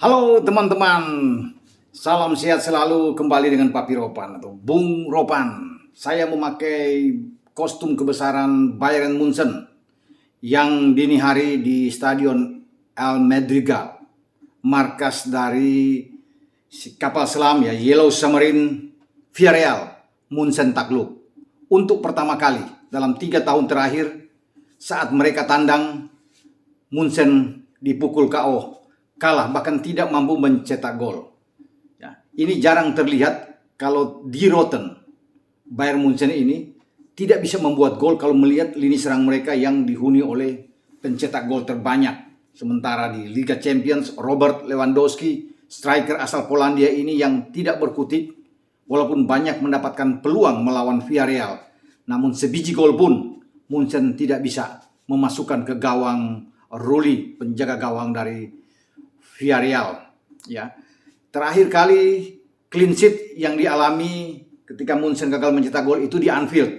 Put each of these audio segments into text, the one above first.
Halo teman-teman, salam sehat selalu kembali dengan Papi Ropan atau Bung Ropan. Saya memakai kostum kebesaran Bayern Munchen yang dini hari di Stadion El Madrigal, markas dari kapal selam ya Yellow Submarine Villarreal Munchen takluk. Untuk pertama kali dalam 3 tahun terakhir saat mereka tandang, Munchen dipukul KO, kalah bahkan tidak mampu mencetak gol. Ya, ini jarang terlihat kalau di Rotten Bayern Munchen ini tidak bisa membuat gol kalau melihat lini serang mereka yang dihuni oleh pencetak gol terbanyak. Sementara di Liga Champions, Robert Lewandowski, striker asal Polandia ini yang tidak berkutik, walaupun banyak mendapatkan peluang melawan Villarreal, namun sebiji gol pun Munchen tidak bisa memasukkan ke gawang Rulli, penjaga gawang dari Villarreal. Ya, terakhir kali clean sheet yang dialami ketika Munchen gagal mencetak gol itu di Anfield,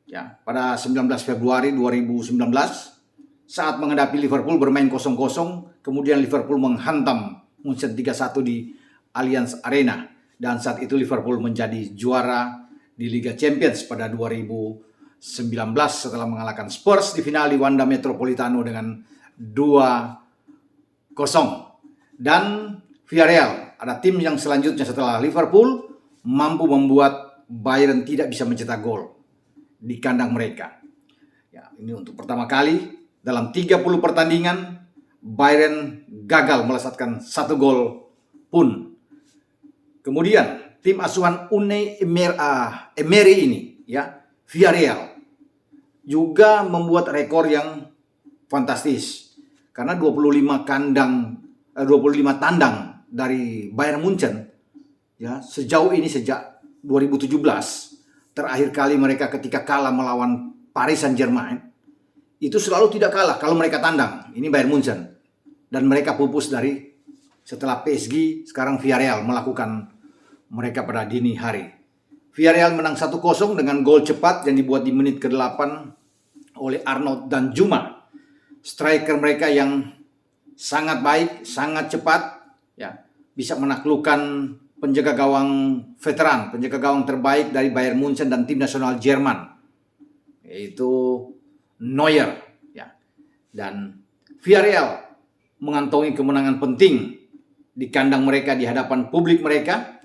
ya, pada 19 Februari 2019 saat menghadapi Liverpool bermain 0-0, kemudian Liverpool menghantam Munchen 3-1 di Allianz Arena, dan saat itu Liverpool menjadi juara di Liga Champions pada 2019 setelah mengalahkan Spurs di final di Wanda Metropolitano dengan 2-0. Dan Villarreal ada tim yang selanjutnya setelah Liverpool mampu membuat Bayern tidak bisa mencetak gol di kandang mereka. Ya, ini untuk pertama kali dalam 30 pertandingan Bayern gagal melesatkan 1 gol pun. Kemudian tim asuhan Unai Emery ini, ya, Villarreal juga membuat rekor yang fantastis. Karena 25 tandang dari Bayern Munchen, ya, sejauh ini sejak 2017, terakhir kali mereka ketika kalah melawan Paris Saint-Germain, itu selalu tidak kalah kalau mereka tandang. Ini Bayern Munchen. Dan mereka pupus dari setelah PSG, sekarang Villarreal melakukan mereka pada dini hari. Villarreal menang 1-0 dengan gol cepat yang dibuat di menit ke-8 oleh Arnaud Danjuma, striker mereka yang sangat baik, sangat cepat, ya, bisa menaklukkan penjaga gawang veteran, penjaga gawang terbaik dari Bayern Munchen dan tim nasional Jerman, yaitu Neuer, ya. Dan Villarreal mengantongi kemenangan penting di kandang mereka di hadapan publik mereka,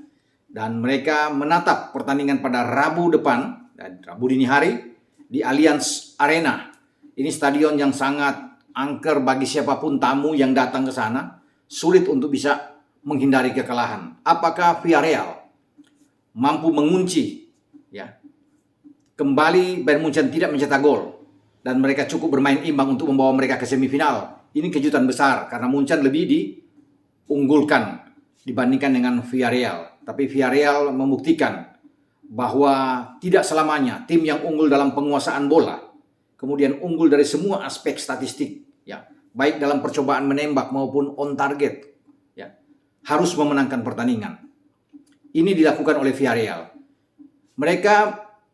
dan mereka menatap pertandingan pada Rabu depan, dan Rabu dini hari di Allianz Arena. Ini stadion yang sangat angker bagi siapapun tamu yang datang ke sana, sulit untuk bisa menghindari kekalahan. Apakah Villarreal mampu mengunci, ya, kembali Bayern Munchen tidak mencetak gol dan mereka cukup bermain imbang untuk membawa mereka ke semifinal? Ini kejutan besar karena Munchen lebih diunggulkan dibandingkan dengan Villarreal. Tapi Villarreal membuktikan bahwa tidak selamanya tim yang unggul dalam penguasaan bola kemudian unggul dari semua aspek statistik, ya, baik dalam percobaan menembak maupun on target, ya, harus memenangkan pertandingan. Ini dilakukan oleh Villarreal. Mereka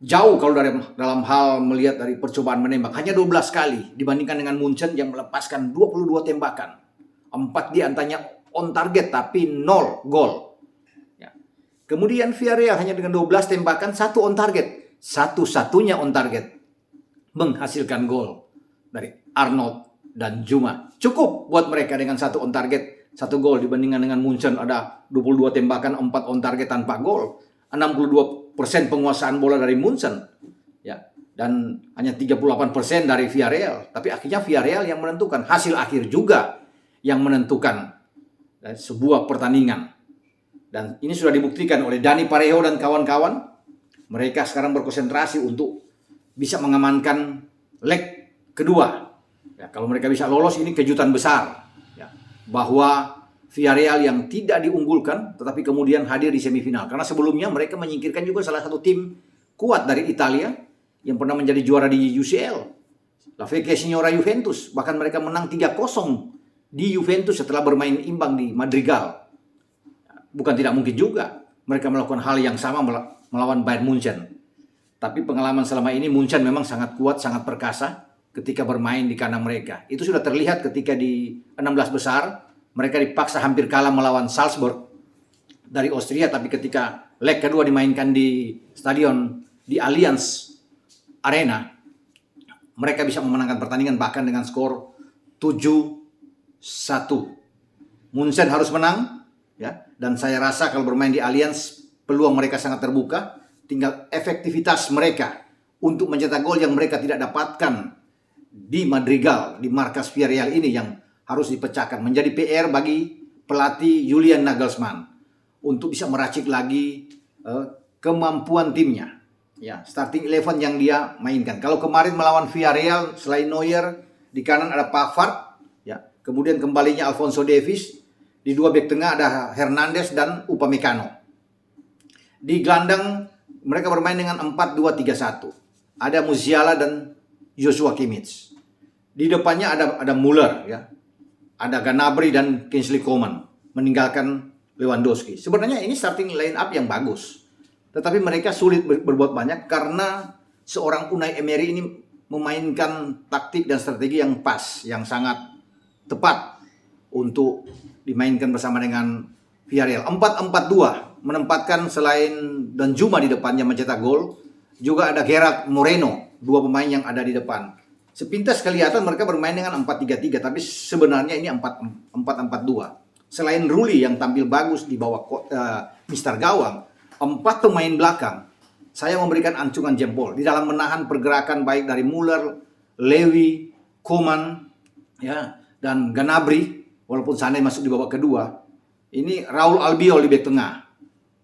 jauh kalau dalam hal melihat dari percobaan menembak, hanya 12 kali dibandingkan dengan Munchen yang melepaskan 22 tembakan. 4 di antaranya on target tapi 0 gol. Ya. Kemudian Villarreal hanya dengan 12 tembakan, 1 on target. Satu-satunya on target menghasilkan gol dari Arnaud dan Juma. Cukup buat mereka dengan 1 on target, 1 gol, dibandingkan dengan Munchen ada 22 tembakan, 4 on target tanpa gol. 62% penguasaan bola dari Munchen, ya, dan hanya 38% dari Villarreal. Tapi akhirnya Villarreal yang menentukan, hasil akhir juga yang menentukan sebuah pertandingan. Dan ini sudah dibuktikan oleh Dani Parejo dan kawan-kawan. Mereka sekarang berkonsentrasi untuk bisa mengamankan leg kedua. Ya, kalau mereka bisa lolos, ini kejutan besar, ya, bahwa Villarreal yang tidak diunggulkan tetapi kemudian hadir di semifinal. Karena sebelumnya mereka menyingkirkan juga salah satu tim kuat dari Italia yang pernah menjadi juara di UCL, La Vecchia Signora Juventus. Bahkan mereka menang 3-0 di Juventus setelah bermain imbang di Madrigal. Bukan tidak mungkin juga mereka melakukan hal yang sama melawan Bayern Munchen. Tapi pengalaman selama ini Munchen memang sangat kuat, sangat perkasa ketika bermain di kandang mereka. Itu sudah terlihat ketika di 16 besar mereka dipaksa hampir kalah melawan Salzburg dari Austria, tapi ketika leg kedua dimainkan di stadion di Allianz Arena, mereka bisa memenangkan pertandingan bahkan dengan skor 7-1. Munchen harus menang, ya, dan saya rasa kalau bermain di Allianz peluang mereka sangat terbuka. Tinggal efektivitas mereka untuk mencetak gol yang mereka tidak dapatkan di Madrigal, di markas Villarreal ini yang harus dipecahkan. Menjadi PR bagi pelatih Julian Nagelsmann untuk bisa meracik lagi kemampuan timnya. Ya, starting 11 yang dia mainkan. Kalau kemarin melawan Villarreal, selain Neuer, di kanan ada Pavard, ya, kemudian kembalinya Alphonso Davies, di dua bek tengah ada Hernandez dan Upamecano. Di gelandang mereka bermain dengan 4-2-3-1. Ada Musiala dan Joshua Kimmich. Di depannya ada Müller, ya. Ada Gnabry dan Kingsley Coman, meninggalkan Lewandowski. Sebenarnya ini starting line up yang bagus. Tetapi mereka sulit berbuat banyak karena seorang Unai Emery ini memainkan taktik dan strategi yang pas, yang sangat tepat untuk dimainkan bersama dengan Villarreal. 4-4-2 menempatkan selain Danjuma di depannya mencetak gol, juga ada Gerard Moreno, dua pemain yang ada di depan. Sepintas kelihatan mereka bermain dengan 4-3-3, tapi sebenarnya ini 4-4-2. Selain Rulli yang tampil bagus di bawah Mister Gawang, 4 pemain belakang saya memberikan acungan jempol di dalam menahan pergerakan baik dari Müller, Lewy, Coman, ya, dan Gnabry. Walaupun Sané masuk di babak kedua, ini Raul Albiol di bek tengah.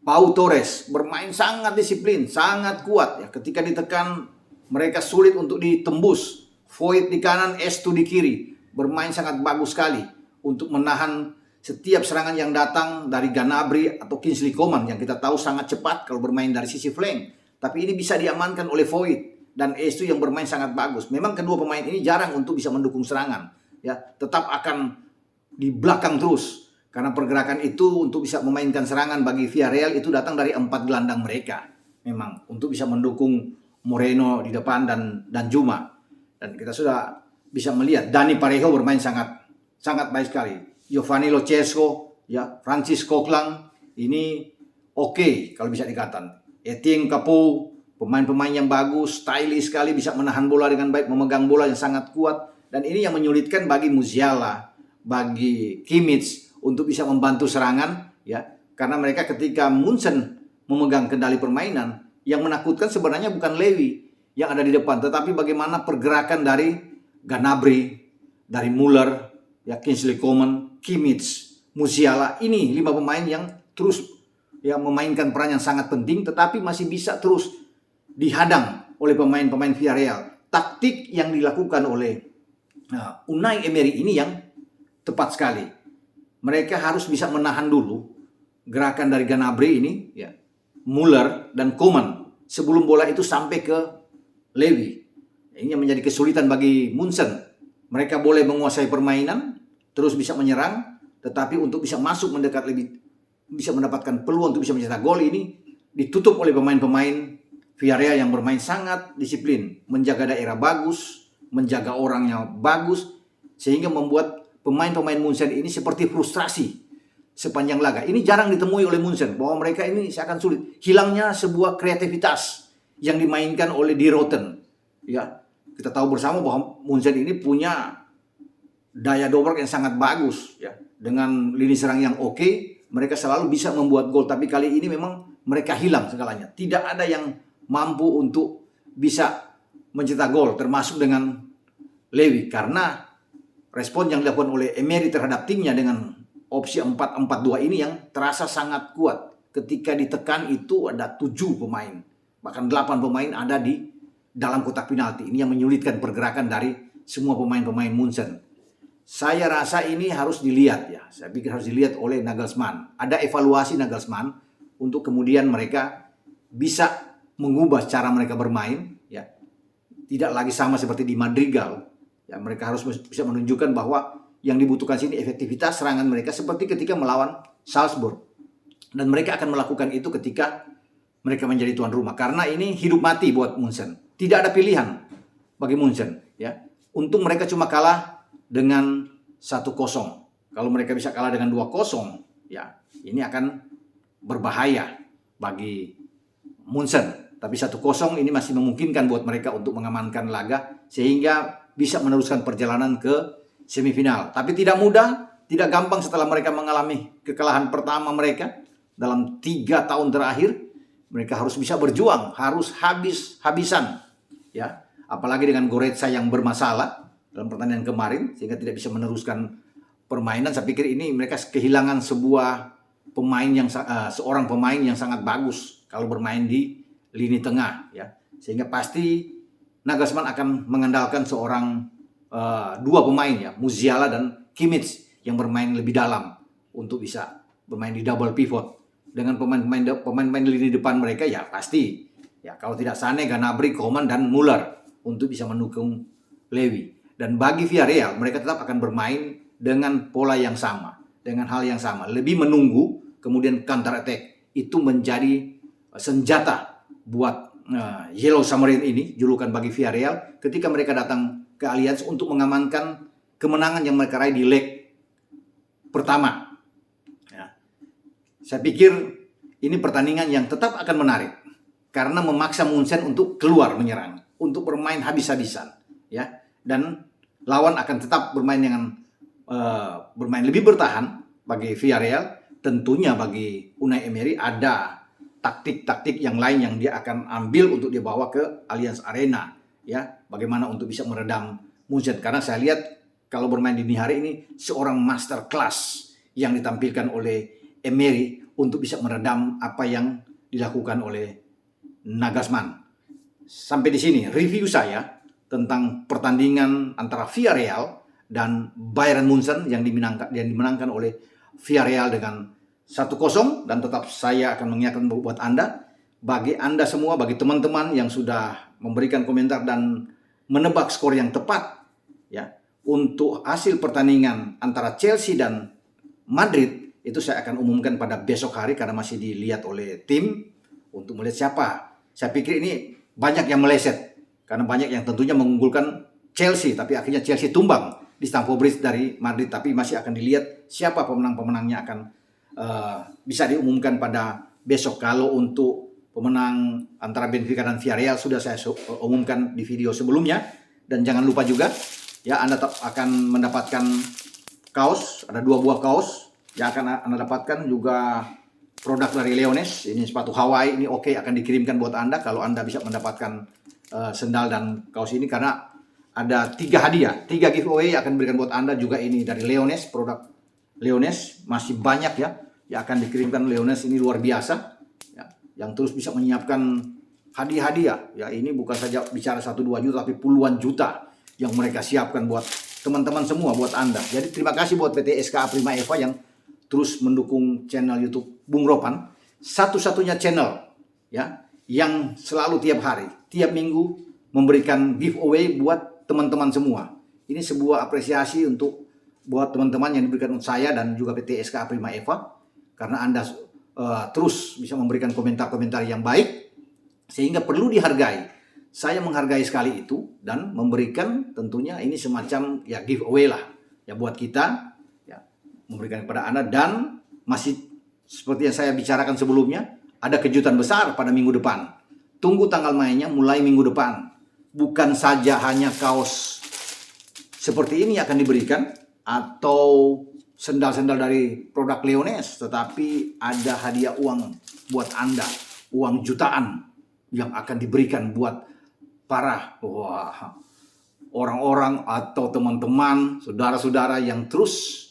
Pau Torres bermain sangat disiplin, sangat kuat. Ya, ketika ditekan, mereka sulit untuk ditembus. Void di kanan, Estu di kiri. Bermain sangat bagus sekali untuk menahan setiap serangan yang datang dari Gnabry atau Kingsley Coman yang kita tahu sangat cepat kalau bermain dari sisi flank. Tapi ini bisa diamankan oleh Void dan Estu yang bermain sangat bagus. Memang kedua pemain ini jarang untuk bisa mendukung serangan. Ya, tetap akan di belakang terus. Karena pergerakan itu untuk bisa memainkan serangan bagi Villarreal itu datang dari 4 gelandang mereka. Memang untuk bisa mendukung Moreno di depan dan Danjuma. Dan kita sudah bisa melihat Dani Parejo bermain sangat baik sekali. Giovanni Lo Celso, ya, Francis Coquelin ini oke kalau bisa dikatakan. Etienne Capoue, pemain-pemain yang bagus, stylish sekali, bisa menahan bola dengan baik, memegang bola yang sangat kuat. Dan ini yang menyulitkan bagi Musiala, bagi Kimmich untuk bisa membantu serangan, ya, karena mereka ketika Munchen memegang kendali permainan, yang menakutkan sebenarnya bukan Lewy yang ada di depan, tetapi bagaimana pergerakan dari Gnabry, dari Müller, ya, Kingsley Coman, Kimmich, Musiala. Ini 5 pemain yang terus, ya, memainkan peran yang sangat penting, tetapi masih bisa terus dihadang oleh pemain-pemain Villarreal. Taktik yang dilakukan oleh Unai Emery ini yang tepat sekali. Mereka harus bisa menahan dulu gerakan dari Gnabry ini, ya, Müller dan Coman sebelum bola itu sampai ke Lewy. Ini yang menjadi kesulitan bagi Munchen. Mereka boleh menguasai permainan, terus bisa menyerang, tetapi untuk bisa masuk mendekat lebih, bisa mendapatkan peluang untuk bisa mencetak gol ini ditutup oleh pemain-pemain Villarreal yang bermain sangat disiplin, menjaga daerah bagus, menjaga orangnya bagus, sehingga membuat pemain-pemain Munchen ini seperti frustrasi sepanjang laga. Ini jarang ditemui oleh Munchen, bahwa mereka ini akan sulit. Hilangnya sebuah kreativitas yang dimainkan oleh Di Roten. Ya, kita tahu bersama bahwa Munchen ini punya daya dobrak yang sangat bagus, ya. Dengan lini serang yang oke, mereka selalu bisa membuat gol. Tapi kali ini memang mereka hilang segalanya. Tidak ada yang mampu untuk bisa mencetak gol, termasuk dengan Lewy, karena respon yang dilakukan oleh Emery terhadap timnya dengan opsi 4-4-2 ini yang terasa sangat kuat. Ketika ditekan itu ada 7 pemain, bahkan 8 pemain ada di dalam kotak penalti. Ini yang menyulitkan pergerakan dari semua pemain-pemain Munchen. Saya rasa ini harus dilihat, ya. Saya pikir harus dilihat oleh Nagelsmann. Ada evaluasi Nagelsmann untuk kemudian mereka bisa mengubah cara mereka bermain, ya. Tidak lagi sama seperti di Madrigal. Ya, mereka harus bisa menunjukkan bahwa yang dibutuhkan sini efektivitas serangan mereka seperti ketika melawan Salzburg. Dan mereka akan melakukan itu ketika mereka menjadi tuan rumah. Karena ini hidup mati buat Munchen. Tidak ada pilihan bagi Munchen, ya. Untung mereka cuma kalah dengan 1-0. Kalau mereka bisa kalah dengan 2-0, ya ini akan berbahaya bagi Munchen. Tapi 1-0 ini masih memungkinkan buat mereka untuk mengamankan laga sehingga bisa meneruskan perjalanan ke semifinal. Tapi tidak mudah, tidak gampang setelah mereka mengalami kekalahan pertama mereka dalam 3 tahun terakhir. Mereka harus bisa berjuang, harus habis-habisan, ya. Apalagi dengan Goretzka yang bermasalah dalam pertandingan kemarin sehingga tidak bisa meneruskan permainan. Saya pikir ini mereka kehilangan seorang pemain yang sangat bagus kalau bermain di lini tengah, ya. Sehingga pasti Nagelsmann akan mengandalkan dua pemain, ya, Musiala dan Kimmich yang bermain lebih dalam untuk bisa bermain di double pivot. Dengan pemain lini depan mereka, ya pasti, ya, kalau tidak Sané, Gnabry, Coman dan Müller untuk bisa mendukung Lewy. Dan bagi Villarreal, mereka tetap akan bermain dengan pola yang sama, dengan hal yang sama, lebih menunggu, kemudian counter attack. Itu menjadi senjata buat Yellow Submarine ini, julukan bagi Villarreal, ketika mereka datang ke Allianz untuk mengamankan kemenangan yang mereka raih di leg pertama. Saya pikir ini pertandingan yang tetap akan menarik karena memaksa Munchen untuk keluar menyerang, untuk bermain habis-habisan, ya. Dan lawan akan tetap bermain bermain lebih bertahan bagi Villarreal. Tentunya bagi Unai Emery ada taktik-taktik yang lain yang dia akan ambil untuk dia bawa ke Allianz Arena, ya. Bagaimana untuk bisa meredam Munchen, karena saya lihat kalau bermain dini hari ini seorang master class yang ditampilkan oleh Emery untuk bisa meredam apa yang dilakukan oleh Nagelsmann. Sampai di sini review saya tentang pertandingan antara Villarreal dan Bayern Munchen yang dimenangkan oleh Villarreal dengan 1-0, dan tetap saya akan mengingatkan buat Anda, bagi Anda semua, bagi teman-teman yang sudah memberikan komentar dan menebak skor yang tepat, ya, untuk hasil pertandingan antara Chelsea dan Madrid, itu saya akan umumkan pada besok hari karena masih dilihat oleh tim untuk melihat siapa. Saya pikir ini banyak yang meleset karena banyak yang tentunya mengunggulkan Chelsea, tapi akhirnya Chelsea tumbang di Stamford Bridge dari Madrid. Tapi masih akan dilihat siapa pemenang-pemenangnya akan bisa diumumkan pada besok. Kalau untuk pemenang antara Benfica dan Villarreal sudah saya umumkan di video sebelumnya. Dan jangan lupa juga, ya, Anda akan mendapatkan kaos, ada 2 buah kaos yang akan Anda dapatkan, juga produk dari Leones. Ini sepatu Hawaii, ini akan dikirimkan buat Anda kalau Anda bisa mendapatkan sendal dan kaos ini, karena ada 3 hadiah, 3 giveaway yang akan diberikan buat Anda. Juga ini dari Leones, produk Leones masih banyak, ya, yang akan dikirimkan. Leones ini luar biasa, ya, yang terus bisa menyiapkan hadiah-hadiah. Ya, ini bukan saja bicara 1-2 juta, tapi puluhan juta yang mereka siapkan buat teman-teman semua, buat Anda. Jadi terima kasih buat PT SKA Prima Eva yang terus mendukung channel YouTube Bung Ropan, satu-satunya channel, ya, yang selalu tiap hari, tiap minggu memberikan giveaway buat teman-teman semua. Ini sebuah apresiasi buat teman-teman yang diberikan untuk saya dan juga PT SKA Prima Eva, karena Anda terus bisa memberikan komentar-komentar yang baik sehingga perlu dihargai. Saya menghargai sekali itu dan memberikan tentunya ini semacam, ya, giveaway lah, ya, buat kita, memberikan kepada Anda. Dan masih seperti yang saya bicarakan sebelumnya, ada kejutan besar pada minggu depan. Tunggu tanggal mainnya mulai minggu depan. Bukan saja hanya kaos seperti ini akan diberikan atau sendal-sendal dari produk Leones, tetapi ada hadiah uang buat Anda, uang jutaan yang akan diberikan buat para orang-orang atau teman-teman, saudara-saudara yang terus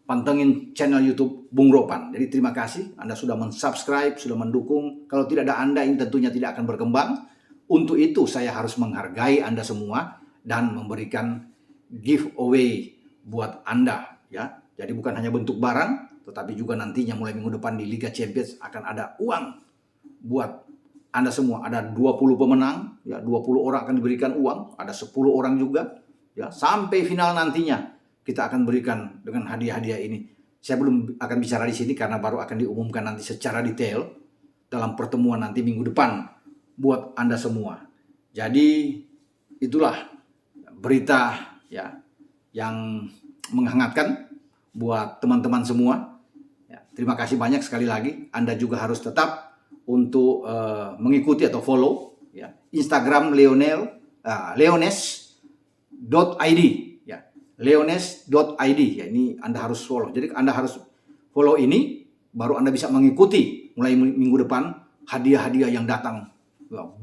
pantengin channel YouTube Bung Ropan. Jadi terima kasih Anda sudah mensubscribe, sudah mendukung. Kalau tidak ada Anda, ini tentunya tidak akan berkembang. Untuk itu saya harus menghargai Anda semua dan memberikan giveaway buat Anda, ya. Jadi bukan hanya bentuk barang, tetapi juga nantinya mulai minggu depan di Liga Champions akan ada uang buat Anda semua. Ada 20 pemenang, ya, 20 orang akan diberikan uang, ada 10 orang juga, ya, sampai final nantinya. Kita akan berikan dengan hadiah-hadiah ini. Saya belum akan bicara di sini karena baru akan diumumkan nanti secara detail dalam pertemuan nanti minggu depan buat Anda semua. Jadi itulah berita, ya, yang menghangatkan buat teman-teman semua. Ya, terima kasih banyak sekali lagi. Anda juga harus tetap untuk mengikuti atau follow ya, Instagram leones.id ya, leones.id ya, ini Anda harus follow. Jadi Anda harus follow ini, baru Anda bisa mengikuti mulai minggu depan hadiah-hadiah yang datang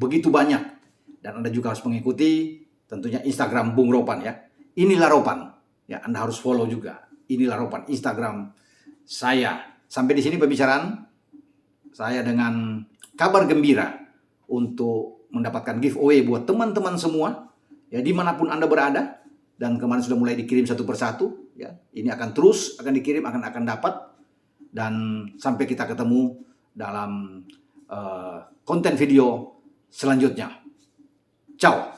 begitu banyak. Dan Anda juga harus mengikuti tentunya Instagram Bung Ropan ya. Inilah Ropan ya, Anda harus follow juga. Inilah Ropan, Instagram saya. Sampai di sini pembicaraan saya dengan kabar gembira untuk mendapatkan giveaway buat teman-teman semua ya, dimanapun Anda berada. Dan kemarin sudah mulai dikirim satu persatu ya. Ini akan terus akan dikirim, akan dapat. Dan sampai kita ketemu dalam konten video selanjutnya. Ciao.